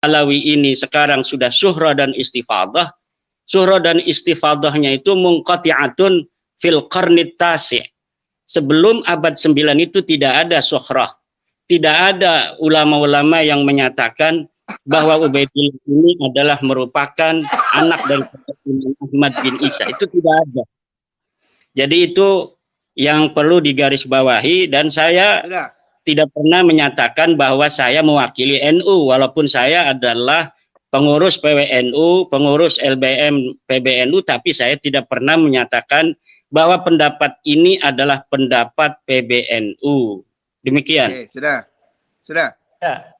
Alawi ini sekarang sudah syuhra dan istifadah. Syuhra dan istifadahnya itu munqati'atun fil qarnit tasi'. Sebelum abad 9 itu tidak ada syuhrah. Tidak ada ulama-ulama yang menyatakan bahwa Ubaidillah ini adalah merupakan anak dari Imam Ahmad bin Isa. Itu tidak ada. Jadi itu yang perlu digarisbawahi, dan saya tidak pernah menyatakan bahwa saya mewakili NU, walaupun saya adalah pengurus PWNU, pengurus LBM PBNU, tapi saya tidak pernah menyatakan bahwa pendapat ini adalah pendapat PBNU. Demikian. Oke, sudah. Ya.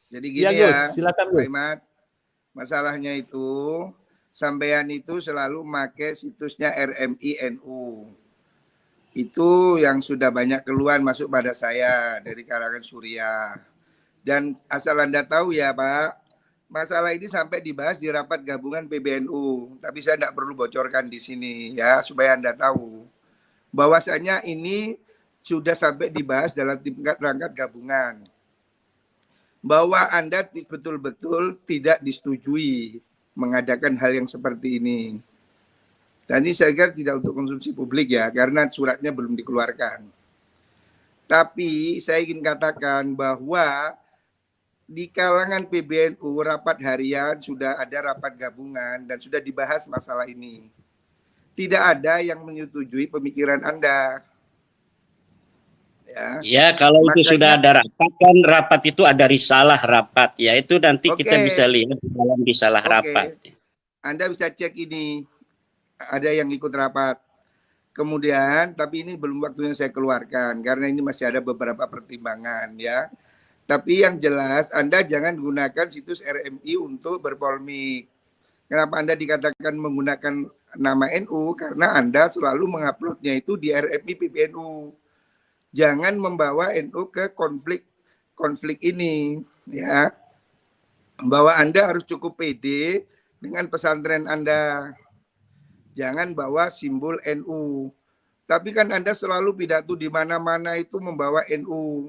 Jadi gini ya, Gus, silakan Gus. Pak Imad, masalahnya itu sampean itu selalu pakai situsnya RMI NU. Itu yang sudah banyak keluhan masuk pada saya dari kalangan Suriah. Dan asal Anda tahu ya Pak, masalah ini sampai dibahas di rapat gabungan PBNU. Tapi saya tidak perlu bocorkan di sini ya, supaya Anda tahu bahwasanya ini sudah sampai dibahas dalam tingkat rangkat gabungan. Bahwa Anda betul-betul tidak disetujui mengadakan hal yang seperti ini. Dan ini saya kira tidak untuk konsumsi publik ya, karena suratnya belum dikeluarkan. Tapi saya ingin katakan bahwa di kalangan PBNU rapat harian sudah ada rapat gabungan dan sudah dibahas masalah ini. Tidak ada yang menyetujui pemikiran Anda. Ya, kalau makanya, itu sudah ada rapat, kan rapat itu ada risalah rapat ya, itu nanti kita bisa lihat di dalam risalah rapat. Anda bisa cek ini, ada yang ikut rapat. Kemudian, tapi ini belum waktunya saya keluarkan karena ini masih ada beberapa pertimbangan ya. Tapi yang jelas Anda jangan gunakan situs RMI untuk berpolemik. Kenapa Anda dikatakan menggunakan nama NU? Karena Anda selalu menguploadnya itu di RMI PBNU. Jangan membawa NU ke konflik ini ya. Bahwa Anda harus cukup pede dengan pesantren Anda. Jangan bawa simbol NU. Tapi kan Anda selalu pidato di mana-mana itu membawa NU.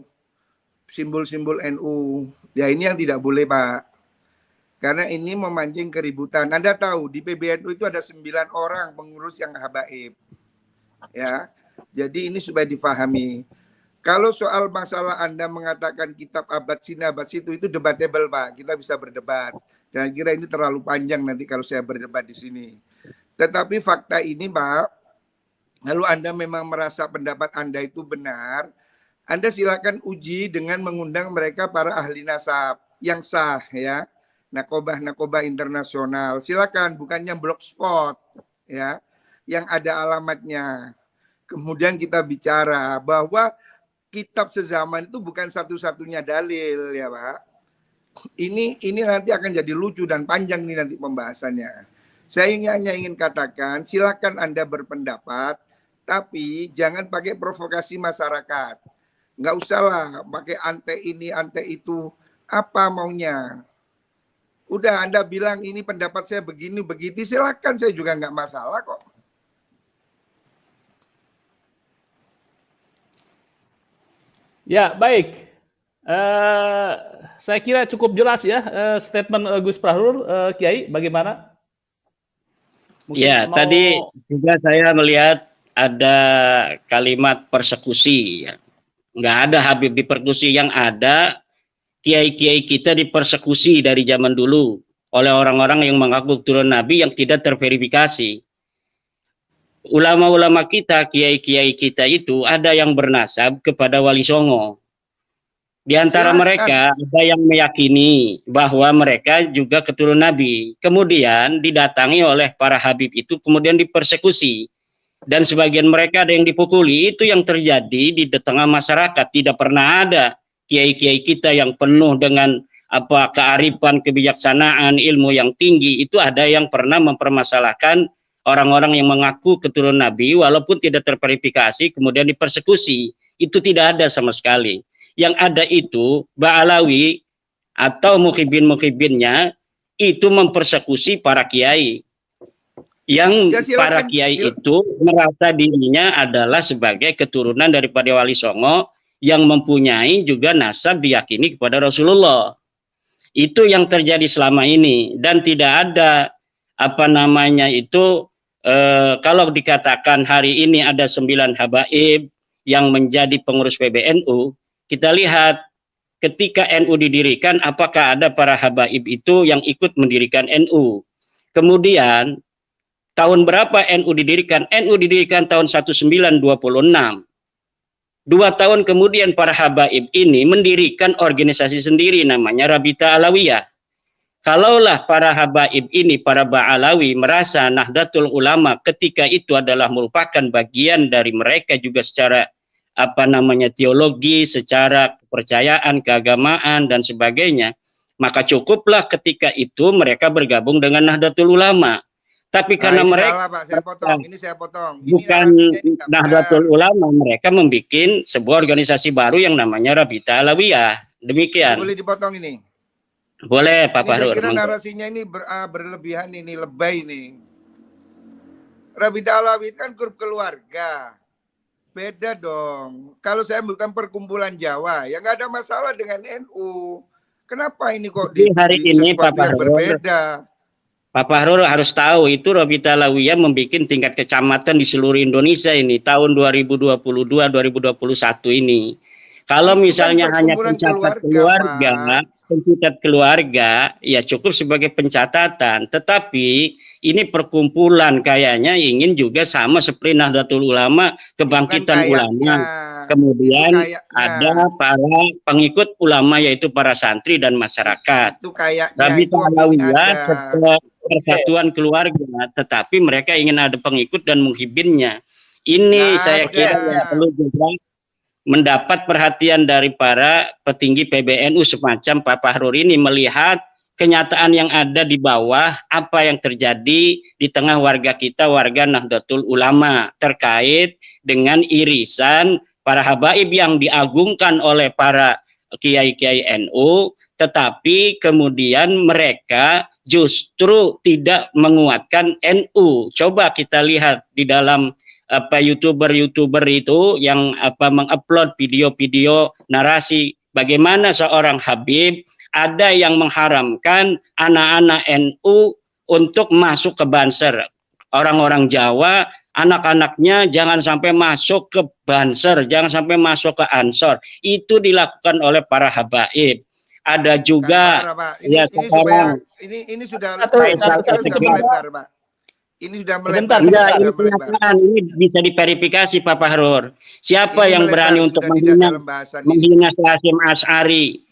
Simbol-simbol NU. Ya ini yang tidak boleh Pak. Karena ini memancing keributan. Anda tahu di PBNU itu ada 9 orang pengurus yang habaib. Ya. Jadi ini supaya difahami. Kalau soal masalah Anda mengatakan kitab abad sini abad situ itu debatable Pak. Kita bisa berdebat. Dan kira ini terlalu panjang nanti kalau saya berdebat di sini. Tetapi fakta ini Pak, lalu Anda memang merasa pendapat Anda itu benar, Anda silakan uji dengan mengundang mereka para ahli nasab yang sah ya. Nakobah internasional. Silakan, bukannya blogspot ya, yang ada alamatnya. Kemudian kita bicara bahwa kitab sezaman itu bukan satu-satunya dalil ya Pak. Ini nanti akan jadi lucu dan panjang nih nanti pembahasannya. Saya hanya ingin katakan silakan Anda berpendapat, tapi jangan pakai provokasi masyarakat. Nggak usah lah pakai ante ini ante itu, apa maunya. Udah Anda bilang ini pendapat saya begini begitu, silakan, saya juga nggak masalah kok. Ya, baik. Saya kira cukup jelas ya statement Gus Prahrul. Kiai, bagaimana? Mungkin ya, tadi juga saya melihat ada kalimat persekusi. Ya. Nggak ada Habib dipersekusi, yang ada kiai-kiai kita dipersekusi dari zaman dulu oleh orang-orang yang mengaku turun Nabi yang tidak terverifikasi. Ulama-ulama kita, kiai-kiai kita itu ada yang bernasab kepada Wali Songo. Di antara mereka ada yang meyakini bahwa mereka juga keturunan Nabi. Kemudian didatangi oleh para Habib itu, kemudian dipersekusi. Dan sebagian mereka ada yang dipukuli. Itu yang terjadi di tengah masyarakat. Tidak pernah ada kiai-kiai kita yang penuh dengan kearifan, kebijaksanaan, ilmu yang tinggi. Itu ada yang pernah mempermasalahkan orang-orang yang mengaku keturunan Nabi walaupun tidak terverifikasi kemudian dipersekusi. Itu tidak ada sama sekali. Yang ada itu Ba'alawi atau mukhibin-mukhibinnya itu mempersekusi para kiai. Yang para kiai itu merasa dirinya adalah sebagai keturunan daripada Wali Songo yang mempunyai juga nasab diyakini kepada Rasulullah. Itu yang terjadi selama ini, dan tidak ada apa namanya itu kalau dikatakan hari ini ada 9 habaib yang menjadi pengurus PBNU, kita lihat ketika NU didirikan, apakah ada para habaib itu yang ikut mendirikan NU. Kemudian tahun berapa NU didirikan? NU didirikan tahun 1926. 2 tahun kemudian para habaib ini mendirikan organisasi sendiri namanya Rabita Alawiyah. Kalaulah para habaib ini, para Ba'alawi merasa Nahdlatul Ulama ketika itu adalah merupakan bagian dari mereka juga secara apa namanya teologi, secara kepercayaan, keagamaan dan sebagainya, maka cukuplah ketika itu mereka bergabung dengan Nahdlatul Ulama. Tapi karena mereka salah, Pak. Saya potong. Ini saya potong. Bukan Nahdlatul Ulama, mereka membuat sebuah organisasi baru yang namanya Rabita Alawiyah. Demikian. Boleh dipotong ini? Boleh, Pak Fahrur. Saya kira narasinya ini berlebihan, ini lebay nih. Rabita Alawiyah kan grup keluarga. Beda dong. Kalau saya bukan perkumpulan Jawa, ya nggak ada masalah dengan NU. Kenapa ini kok di hari ini Pak Fahrur berbeda? Pak Fahrur harus tahu itu Rabita Alawiyah membuat tingkat kecamatan di seluruh Indonesia ini tahun 2022-2021 ini. Kalau itu misalnya kan hanya pencatat keluarga, ya cukup sebagai pencatatan. Tetapi ini perkumpulan kayaknya ingin juga sama seperti Nahdlatul Ulama, Kebangkitan Ulama. Kemudian ada para pengikut ulama yaitu para santri dan masyarakat. Itu kayaknya Rabita Alawiyah persatuan keluarga, tetapi mereka ingin ada pengikut dan muhibinnya. Ini saya kira yang perlu juga mendapat perhatian dari para petinggi PBNU semacam Pak Fahrur ini, melihat kenyataan yang ada di bawah, apa yang terjadi di tengah warga kita, warga Nahdlatul Ulama, terkait dengan irisan para habaib yang diagungkan oleh para kiai-kiai NU, tetapi kemudian mereka justru tidak menguatkan NU. Coba kita lihat di dalam youtuber itu yang mengupload video-video narasi bagaimana seorang habib ada yang mengharamkan anak-anak NU untuk masuk ke Banser. Orang-orang Jawa, anak-anaknya jangan sampai masuk ke Banser, jangan sampai masuk ke Ansor. Itu dilakukan oleh para habaib. Ada juga ini sudah melebar, Pak. Ini sudah melebar. Ini bisa diverifikasi Pak Fahrur. Siapa ini yang berani untuk menghina Hasyim Asy'ari?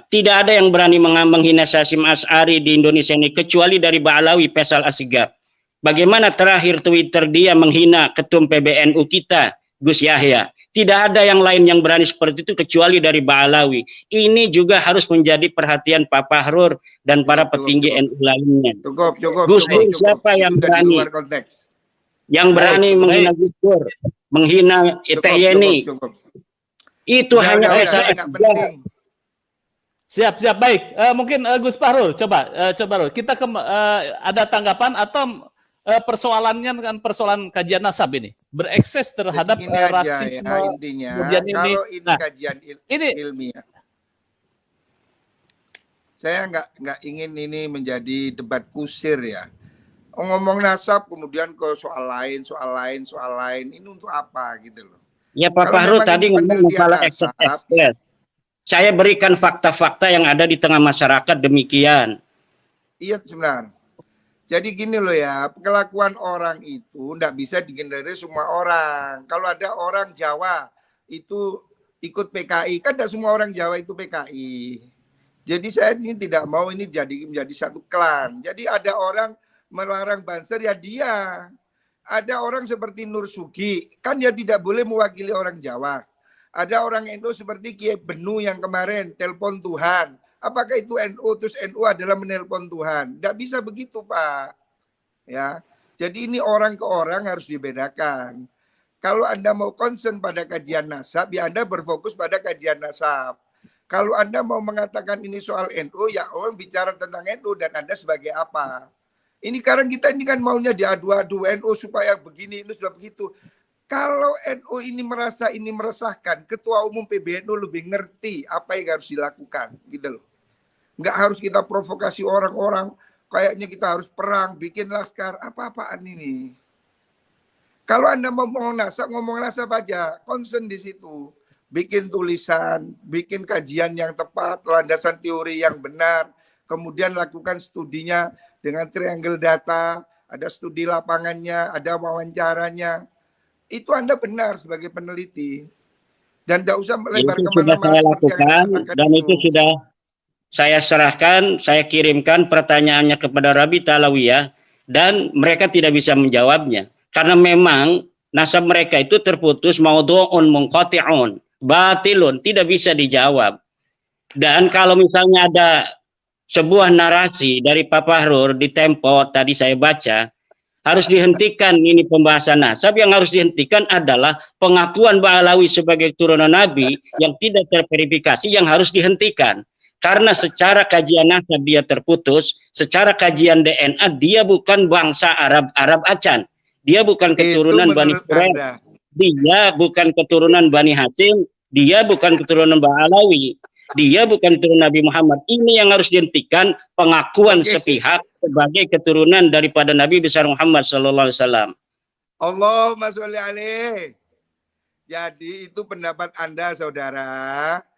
Tidak ada yang berani menghina Hasyim Asy'ari di Indonesia ini kecuali dari Ba'alawi Faisal Asgaf. Bagaimana terakhir Twitter dia menghina ketum PBNU kita, Gus Yahya? Tidak ada yang lain yang berani seperti itu kecuali dari Ba'alawi. Ini juga harus menjadi perhatian Pak Fahrur dan para petinggi NU lainnya. Gus Dur siapa yang berani? Yang berani menghina Gus Dur, menghina Teh Yeni. Itu hanya Faisal. Siap, baik. Mungkin Gus Fahrur, coba kita ada tanggapan atau persoalannya kan persoalan kajian nasab ini berekses terhadap rasisme intinya. Kalau ini kajian ilmiah, saya nggak ingin ini menjadi debat kusir ya. Ngomong nasab kemudian ke soal lain, ini untuk apa gitu loh. Ya Pak Fahrur tadi ngomong masalah ekses. Saya berikan fakta-fakta yang ada di tengah masyarakat demikian. Iya sebenarnya. Jadi gini loh ya, kelakuan orang itu nggak bisa dihindari semua orang. Kalau ada orang Jawa itu ikut PKI, kan tidak semua orang Jawa itu PKI. Jadi saya ini tidak mau ini menjadi satu klan. Jadi ada orang melarang Banser ya dia. Ada orang seperti Nur Sugi, kan dia tidak boleh mewakili orang Jawa. Ada orang NU seperti Kiai Benu yang kemarin telepon Tuhan. Apakah itu NU? Terus NU adalah menelpon Tuhan. Tidak bisa begitu, Pak. Ya, jadi ini orang ke orang harus dibedakan. Kalau Anda mau concern pada kajian nasab, ya Anda berfokus pada kajian nasab. Kalau Anda mau mengatakan ini soal NU, ya orang bicara tentang NU dan Anda sebagai apa? Ini sekarang kita ini kan maunya diadu-adu NU supaya begini, ini sudah begitu. Kalau NU ini merasa ini meresahkan, Ketua Umum PBNU lebih ngerti apa yang harus dilakukan, gitu loh. Nggak harus kita provokasi orang-orang. Kayaknya kita harus perang, bikin laskar. Apa-apaan ini? Kalau Anda mau ngomong nasab aja. Concern di situ. Bikin tulisan, bikin kajian yang tepat, landasan teori yang benar. Kemudian lakukan studinya dengan triangle data. Ada studi lapangannya, ada wawancaranya. Itu Anda benar sebagai peneliti. Dan tidak usah melebar kemana-mana. Saya lakukan, dan itu sudah saya serahkan, saya kirimkan pertanyaannya kepada Rabita Alawiyah, dan mereka tidak bisa menjawabnya. Karena memang nasab mereka itu terputus, maudhu'un munqati'un, batilun, tidak bisa dijawab. Dan kalau misalnya ada sebuah narasi dari Pak Fahrur di Tempo, tadi saya baca, harus dihentikan ini pembahasan nasab. Yang harus dihentikan adalah pengakuan Ba'alawi sebagai keturunan Nabi yang tidak terverifikasi, yang harus dihentikan. Karena secara kajian nasab dia terputus, secara kajian DNA dia bukan bangsa Arab Acan, dia bukan keturunan Bani Quraisy, dia bukan keturunan Bani Hashim, dia bukan keturunan Ba'alawi, dia bukan keturunan Nabi Muhammad. Ini yang harus dihentikan, pengakuan sepihak sebagai keturunan daripada Nabi besar Muhammad sallallahu alaihi wasallam. Allahumma sholli alaihi. Jadi itu pendapat Anda, saudara.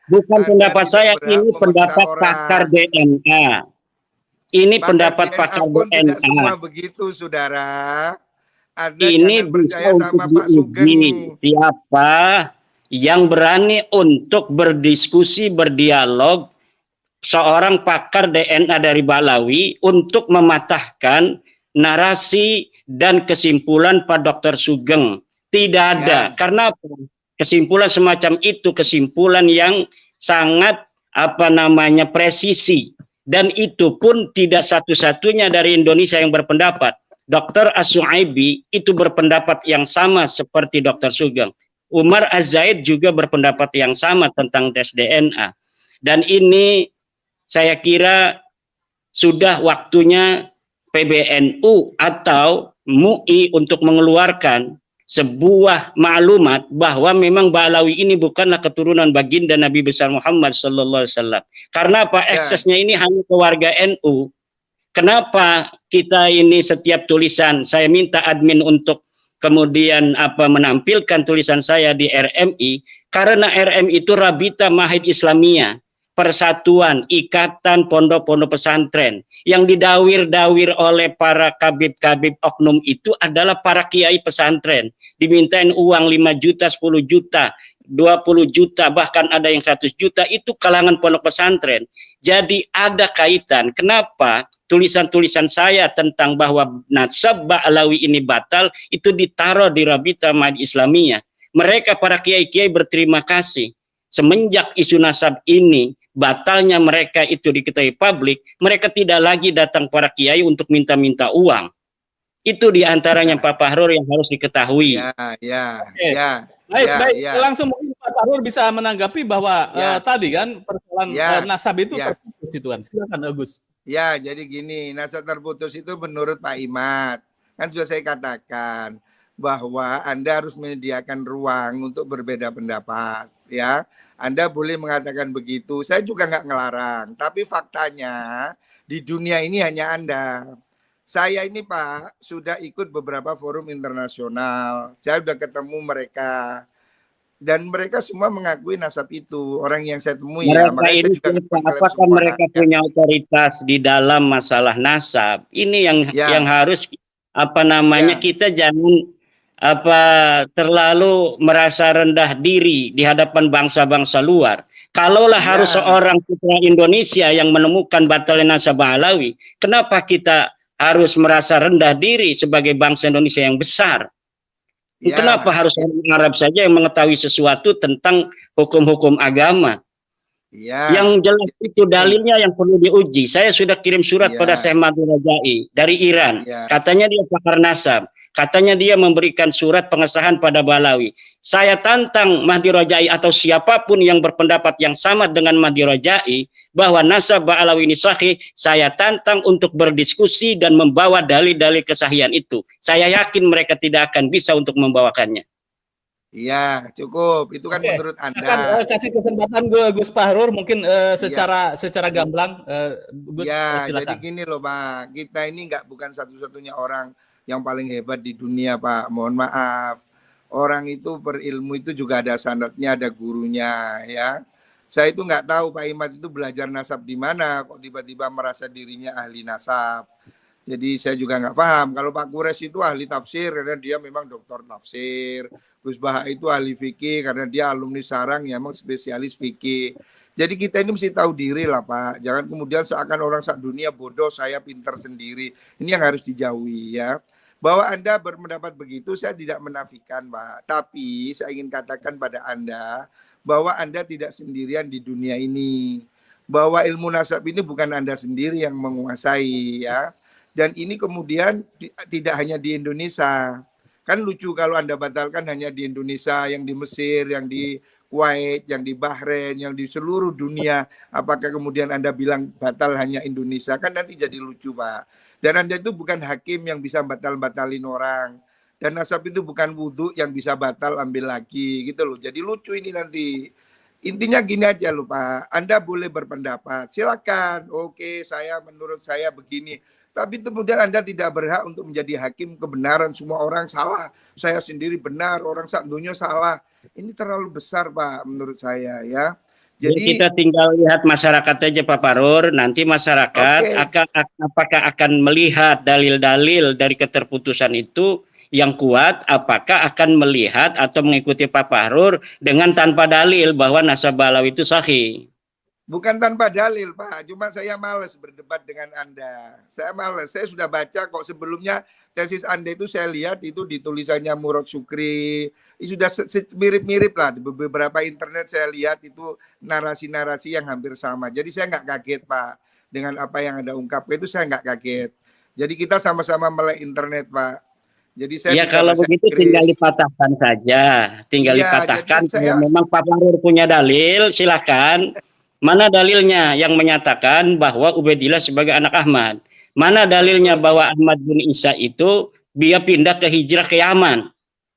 Bukan pendapat saya, ini pendapat pakar DNA. Ini pendapat pakar DNA. Tidak semua begitu, saudara. Anda ini bisa untuk diuji siapa yang berani untuk berdiskusi, berdialog, seorang pakar DNA dari Ba'alawi untuk mematahkan narasi dan kesimpulan Pak Dr. Sugeng. Tidak ada. Karena kesimpulan semacam itu kesimpulan yang sangat presisi, dan itu pun tidak satu-satunya dari Indonesia yang berpendapat. Dr. As-Su'aibi itu berpendapat yang sama seperti Dr. Sugeng. Umar Az-Zaid juga berpendapat yang sama tentang tes DNA. Dan ini saya kira sudah waktunya PBNU atau MUI untuk mengeluarkan sebuah maklumat bahwa memang Ba'alawi ini bukanlah keturunan baginda Nabi besar Muhammad sallallahu alaihi wasallam. Karena apa? Eksesnya ini hanya ke warga NU. Kenapa kita ini setiap tulisan saya minta admin untuk kemudian menampilkan tulisan saya di RMI, karena RMI itu Rabita Mahid Islamiyah, persatuan, ikatan pondok-pondok pesantren. Yang didawir-dawir oleh para kabib-kabib oknum itu adalah para kiai pesantren. Dimintain uang 5 juta, 10 juta, 20 juta, bahkan ada yang 100 juta, itu kalangan pondok pesantren. Jadi ada kaitan. Kenapa tulisan-tulisan saya tentang bahwa nasab Ba'alawi ini batal, itu ditaruh di Rabita Mahid Islamiyah. Mereka para kiai-kiai berterima kasih. Semenjak isu nasab ini, batalnya mereka itu diketahui publik, mereka tidak lagi datang para kiai untuk minta-minta uang. Itu diantaranya Pak Fahrur yang harus diketahui. Baik. Langsung mungkin Pak Fahrur bisa menanggapi bahwa tadi kan persoalan nasab itu terputus itu kan. Silakan Agus. Ya, jadi gini, nasab terputus itu menurut Pak Imad, kan sudah saya katakan bahwa Anda harus menyediakan ruang untuk berbeda pendapat, ya. Anda boleh mengatakan begitu, saya juga nggak ngelarang. Tapi faktanya di dunia ini hanya Anda. Saya ini Pak sudah ikut beberapa forum internasional. Saya sudah ketemu mereka. Dan mereka semua mengakui nasab itu. Orang yang saya temui. Mereka ini apakah mereka punya otoritas di dalam masalah nasab? Ini yang harus kita jangan terlalu merasa rendah diri di hadapan bangsa-bangsa luar. Kalaulah harus seorang putra Indonesia yang menemukan batalnya nasab Ba'alawi, kenapa kita harus merasa rendah diri sebagai bangsa Indonesia yang besar? Kenapa harus orang Arab saja yang mengetahui sesuatu tentang hukum-hukum agama? Yang jelas itu dalilnya yang perlu diuji. Saya sudah kirim surat pada Syekh Mahdi Rajai dari Iran. Katanya dia pakar nasab. Katanya dia memberikan surat pengesahan pada Ba'alawi. Saya tantang Mahdi Rajai atau siapapun yang berpendapat yang sama dengan Mahdi Rajai bahwa nasab Ba'alawi ini sahih, saya tantang untuk berdiskusi dan membawa dalil-dalil kesahihan itu. Saya yakin mereka tidak akan bisa untuk membawakannya. Iya, cukup. Itu kan Oke, menurut akan Anda. kasih kesempatan Gus Fahrur mungkin secara gamblang, Gus, Ya, jadi silakan. gini loh Pak, kita ini bukan satu-satunya orang yang paling hebat di dunia Pak. Mohon maaf, orang itu berilmu itu juga ada sanadnya, ada gurunya ya. Saya itu nggak tahu Pak Imad itu belajar nasab di mana, kok tiba-tiba merasa dirinya ahli nasab. Jadi saya juga nggak paham. Kalau Pak Kures itu ahli tafsir karena dia memang doktor tafsir. Gus Baha itu ahli fikih karena dia alumni Sarang yang memang spesialis fikih. Jadi kita ini mesti tahu diri lah Pak. Jangan kemudian seakan orang sak dunia bodoh, saya pintar sendiri. Ini yang harus dijauhi ya. Bahwa Anda berpendapat begitu saya tidak menafikan Pak. Tapi saya ingin katakan pada Anda bahwa Anda tidak sendirian di dunia ini. Bahwa ilmu nasab ini bukan Anda sendiri yang menguasai ya. Dan ini kemudian tidak hanya di Indonesia. Kan lucu kalau Anda batalkan hanya di Indonesia, yang di Mesir, yang di Kuwait, yang di Bahrain, yang di seluruh dunia. Apakah kemudian Anda bilang batal hanya Indonesia? Kan nanti jadi lucu, Pak. Dan Anda itu bukan hakim yang bisa batal-batalin orang. Dan nasab itu bukan wudhu yang bisa batal ambil lagi gitu loh. Jadi lucu ini nanti. Intinya gini aja loh Pak. Anda boleh berpendapat. Silakan. Oke, menurut saya begini. Tapi kemudian Anda tidak berhak untuk menjadi hakim kebenaran. Semua orang salah. Saya sendiri benar. Orang sak dunia salah. Ini terlalu besar Pak menurut saya ya. Jadi kita tinggal lihat masyarakat aja Pak Fahrur. Nanti masyarakat apakah akan melihat dalil-dalil dari keterputusan itu yang kuat, apakah akan melihat atau mengikuti Pak Fahrur dengan tanpa dalil bahwa nasab balawi itu sahih. Bukan tanpa dalil, Pak. Cuma saya males berdebat dengan Anda. Saya males. Saya sudah baca kok sebelumnya tesis Anda itu saya lihat itu di tulisannya Murad Syukri. Itu sudah mirip-mirip lah. Di beberapa internet saya lihat itu narasi-narasi yang hampir sama. Jadi saya nggak kaget, Pak. Dengan apa yang Anda ungkapkan itu saya nggak kaget. Jadi kita sama-sama melek internet, Pak. Jadi saya ya kalau begitu Inggris. Tinggal dipatahkan saja. Tinggal dipatahkan. Kalau memang Pak Fahrur punya dalil, silakan. Mana dalilnya yang menyatakan bahwa Ubaidillah sebagai anak Ahmad? Mana dalilnya bahwa Ahmad bin Isa itu dia pindah ke hijrah ke Yaman?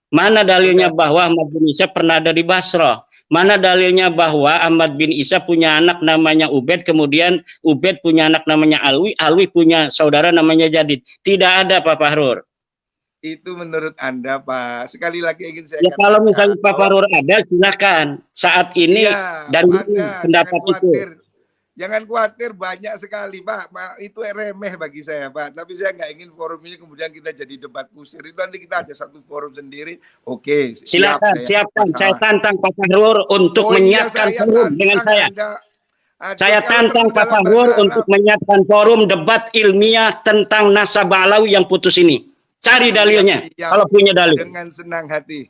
Mana dalilnya bahwa Ahmad bin Isa pernah ada di Basrah? Mana dalilnya bahwa Ahmad bin Isa punya anak namanya Ubaid, kemudian Ubaid punya anak namanya Alwi, Alwi punya saudara namanya Jadid? Tidak ada Pak Fahrur. Itu menurut Anda, Pak. Sekali lagi ingin saya katakan. Kalau misalnya Pak Fahrur ada, silakan. Saat ini dan pendapat itu. Jangan khawatir, banyak sekali, Pak. Itu remeh bagi saya, Pak. Tapi saya nggak ingin forum ini kemudian kita jadi debat kusir. Itu nanti kita ada satu forum sendiri. Oke, silakan. Saya tantang Pak Fahrur untuk menyiapkan forum dengan saya. Saya tantang Pak Fahrur untuk menyiapkan forum debat ilmiah tentang nasab balawi yang putus ini. Cari dalilnya, kalau punya dalil. Dengan senang hati.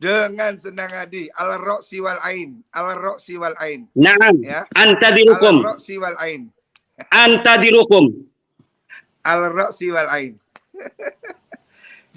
Dengan senang hati. Al-Ro'si wal Ain. Al-Ro'si wal Ain. Naam. Ya. Anta dirukum. Al-Ro'si wal Ain. Anta dirukum. Al-Ro'si wal Ain.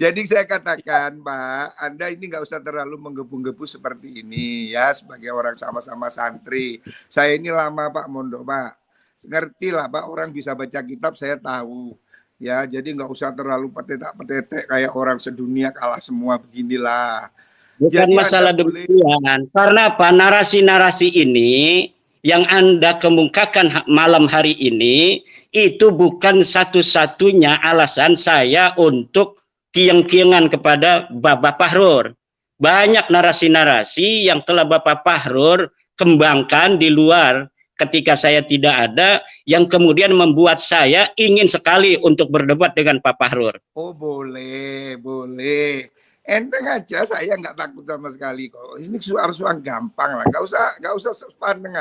Jadi saya katakan, Pak, Anda ini nggak usah terlalu menggebu-gebu seperti ini ya, sebagai orang sama-sama santri. Saya ini lama, Pak Mondo, Pak. Ngerti lah, Pak, orang bisa baca kitab, saya tahu. Ya, jadi nggak usah terlalu petetek kayak orang sedunia kalah semua beginilah. Bukan jadi masalah demikian. Karena apa? Narasi-narasi ini yang Anda kemukakan malam hari ini itu bukan satu-satunya alasan saya untuk kieng-kiengan kepada Bapak Fahrur. Banyak narasi-narasi yang telah Bapak Fahrur kembangkan di luar ketika saya tidak ada, yang kemudian membuat saya ingin sekali untuk berdebat dengan Pak Fahrur. Oh boleh, boleh. Enteng aja, saya nggak takut sama sekali kok. Ini soal gampang lah, nggak usah pandeng.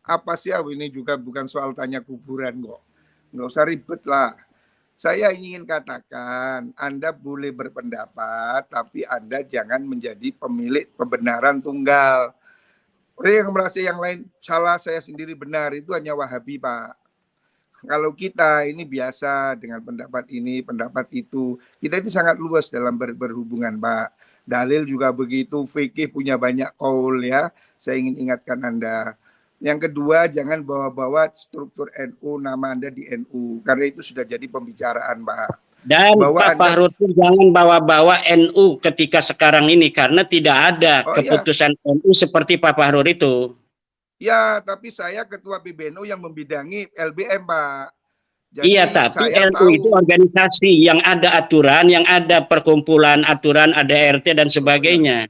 Apa sih ini juga bukan soal tanya kuburan kok. Nggak usah ribet lah. Saya ingin katakan, Anda boleh berpendapat, tapi Anda jangan menjadi pemilik kebenaran tunggal. Orang yang merasa yang lain salah, saya sendiri benar, itu hanya Wahabi, Pak. Kalau kita ini biasa dengan pendapat ini, pendapat itu, kita itu sangat luas dalam berhubungan, Pak. Dalil juga begitu, fikih punya banyak kaul ya. Saya ingin ingatkan Anda. Yang kedua, jangan bawa-bawa struktur NU, nama Anda di NU, karena itu sudah jadi pembicaraan, Pak. Dan bahwa Pak Fahrul pun jangan bawa-bawa NU ketika sekarang ini, karena tidak ada keputusan NU seperti Pak Fahrul itu. Ya, tapi saya ketua PBNU yang membidangi LBM, Pak. Jadi iya, tapi saya NU tahu. itu organisasi yang ada aturan, yang ada perkumpulan aturan, ada RT dan sebagainya.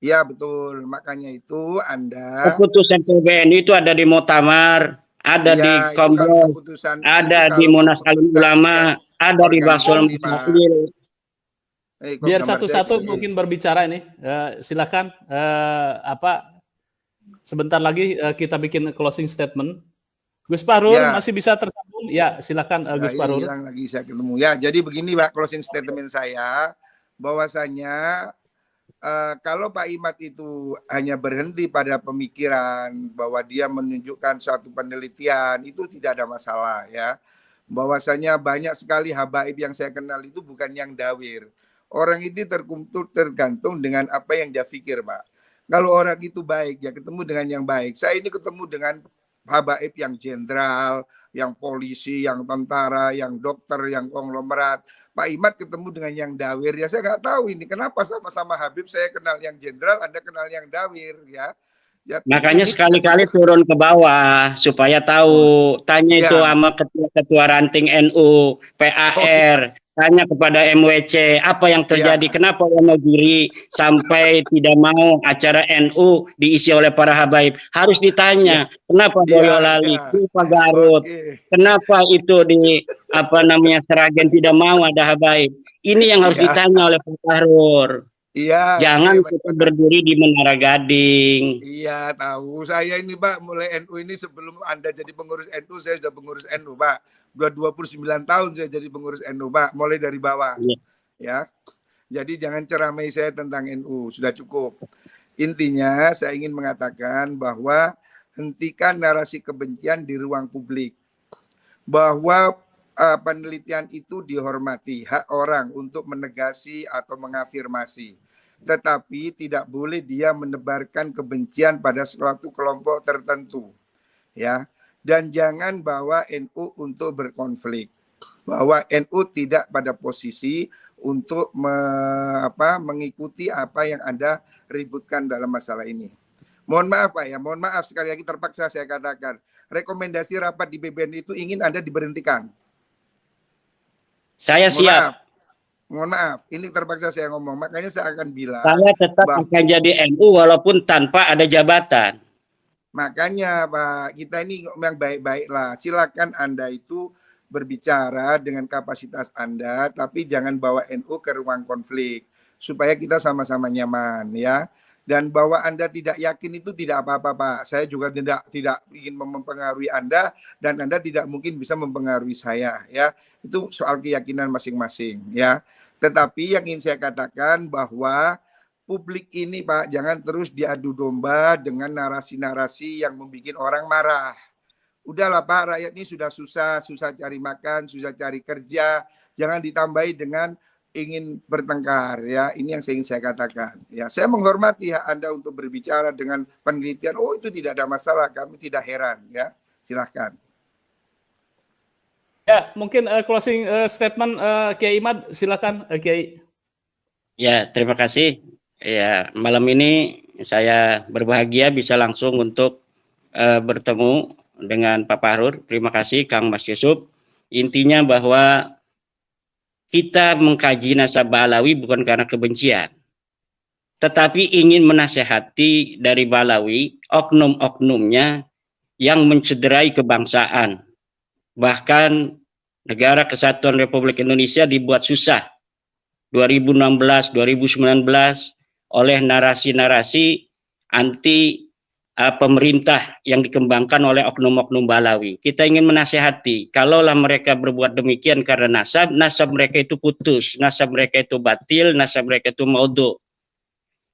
Iya, betul. Makanya itu Anda... Keputusan PBNU itu ada di Muktamar, ada di Kombo, ada di Munas Alim Ulama, ada di Basul Mustaqil. Biar satu-satu mungkin berbicara ini. Silakan. Sebentar lagi kita bikin closing statement. Gus Fahrul masih bisa tersambung? Ya, silakan Gus Fahrul. Hilang lagi saya ketemu. Ya, jadi begini Pak, closing statement saya, bahwasanya kalau Pak Imad itu hanya berhenti pada pemikiran bahwa dia menunjukkan suatu penelitian, itu tidak ada masalah ya. Bahwasanya banyak sekali habaib yang saya kenal itu bukan yang dawir. Orang itu tergantung dengan apa yang dia pikir, Pak. Kalau orang itu baik, ya ketemu dengan yang baik. Saya ini ketemu dengan habaib yang jenderal, yang polisi, yang tentara, yang dokter, yang konglomerat. Pak Imad ketemu dengan yang dawir, ya saya nggak tahu ini kenapa sama-sama Habib saya kenal yang jenderal, Anda kenal yang dawir, ya. Makanya sekali-kali turun ke bawah supaya tahu. Tanya itu sama ketua ranting NU, PAR, tanya kepada MWC apa yang terjadi, kenapa Wonogiri sampai tidak mau acara NU diisi oleh para habaib. Harus ditanya, kenapa Boyolali, kenapa Garut, kenapa itu di Seragen tidak mau ada habaib. Ini yang harus ditanya oleh Pak Fahrul. Iya. Jangan kita berdiri di Menara Gading. Iya, tahu. Saya ini Pak, mulai NU ini sebelum Anda jadi pengurus NU, saya sudah pengurus NU, Pak. 29 tahun saya jadi pengurus NU, Pak, mulai dari bawah. Ya. Jadi jangan ceramai saya tentang NU, sudah cukup. Intinya saya ingin mengatakan bahwa hentikan narasi kebencian di ruang publik. Bahwa penelitian itu dihormati, hak orang untuk menegasi atau mengafirmasi, tetapi tidak boleh dia menebarkan kebencian pada suatu kelompok tertentu, ya. Dan jangan bawa NU untuk berkonflik, bahwa NU tidak pada posisi untuk mengikuti apa yang Anda ributkan dalam masalah ini. Mohon maaf Pak ya, mohon maaf sekali lagi terpaksa saya katakan, rekomendasi rapat di BBN itu ingin Anda diberhentikan. Saya siap. Mohon maaf, ini terpaksa saya ngomong. Makanya saya akan bilang. Saya tetap akan jadi NU walaupun tanpa ada jabatan. Makanya Pak, kita ini yang baik-baik lah. Silakan Anda itu berbicara dengan kapasitas Anda, tapi jangan bawa NU ke ruang konflik. Supaya kita sama-sama nyaman ya. Dan bahwa Anda tidak yakin itu tidak apa-apa Pak. Saya juga tidak ingin mempengaruhi Anda dan Anda tidak mungkin bisa mempengaruhi saya ya. Itu soal keyakinan masing-masing ya. Tetapi yang ingin saya katakan bahwa publik ini Pak jangan terus diadu domba dengan narasi-narasi yang membuat orang marah. Udahlah Pak, rakyat ini sudah susah cari makan, susah cari kerja. Jangan ditambahi dengan ingin bertengkar ya. Ini yang ingin saya katakan ya. Saya menghormati hak Anda untuk berbicara dengan penelitian. Oh itu tidak ada masalah, kami tidak heran ya. Silahkan. Ya mungkin closing statement Kiai Imad, silakan Kiai. Ya terima kasih. Ya malam ini saya berbahagia bisa langsung untuk bertemu dengan Pak Fahrul. Terima kasih Kang Mas Yusuf. Intinya bahwa kita mengkaji nasabah Balawi bukan karena kebencian, tetapi ingin menasehati dari Balawi oknum-oknumnya yang mencederai kebangsaan. Bahkan Negara Kesatuan Republik Indonesia dibuat susah 2016, 2019 oleh narasi-narasi anti pemerintah yang dikembangkan oleh oknum-oknum Balawi. Kita ingin menasehati, kalaulah mereka berbuat demikian karena nasab mereka itu putus, nasab mereka itu batil, nasab mereka itu maudhu.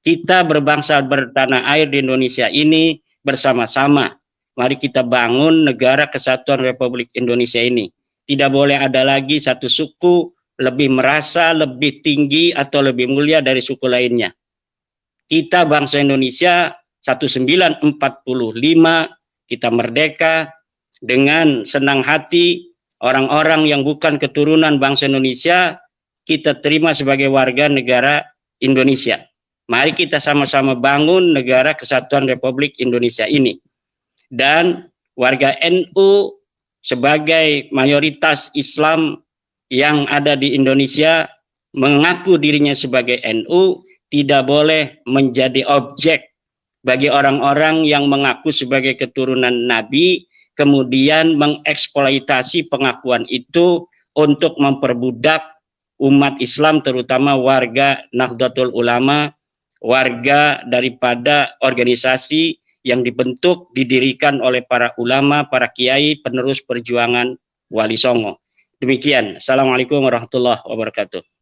Kita berbangsa bertanah air di Indonesia ini bersama-sama. Mari kita bangun Negara Kesatuan Republik Indonesia ini. Tidak boleh ada lagi satu suku lebih merasa lebih tinggi atau lebih mulia dari suku lainnya. Kita bangsa Indonesia 1945 kita merdeka dengan senang hati orang-orang yang bukan keturunan bangsa Indonesia kita terima sebagai warga negara Indonesia. Mari kita sama-sama bangun negara kesatuan Republik Indonesia ini. Dan warga NU sebagai mayoritas Islam yang ada di Indonesia mengaku dirinya sebagai NU tidak boleh menjadi objek bagi orang-orang yang mengaku sebagai keturunan Nabi, kemudian mengeksploitasi pengakuan itu untuk memperbudak umat Islam, terutama warga Nahdlatul Ulama, warga daripada organisasi yang dibentuk, didirikan oleh para ulama, para kiai, penerus perjuangan Wali Songo. Demikian. Assalamualaikum warahmatullahi wabarakatuh.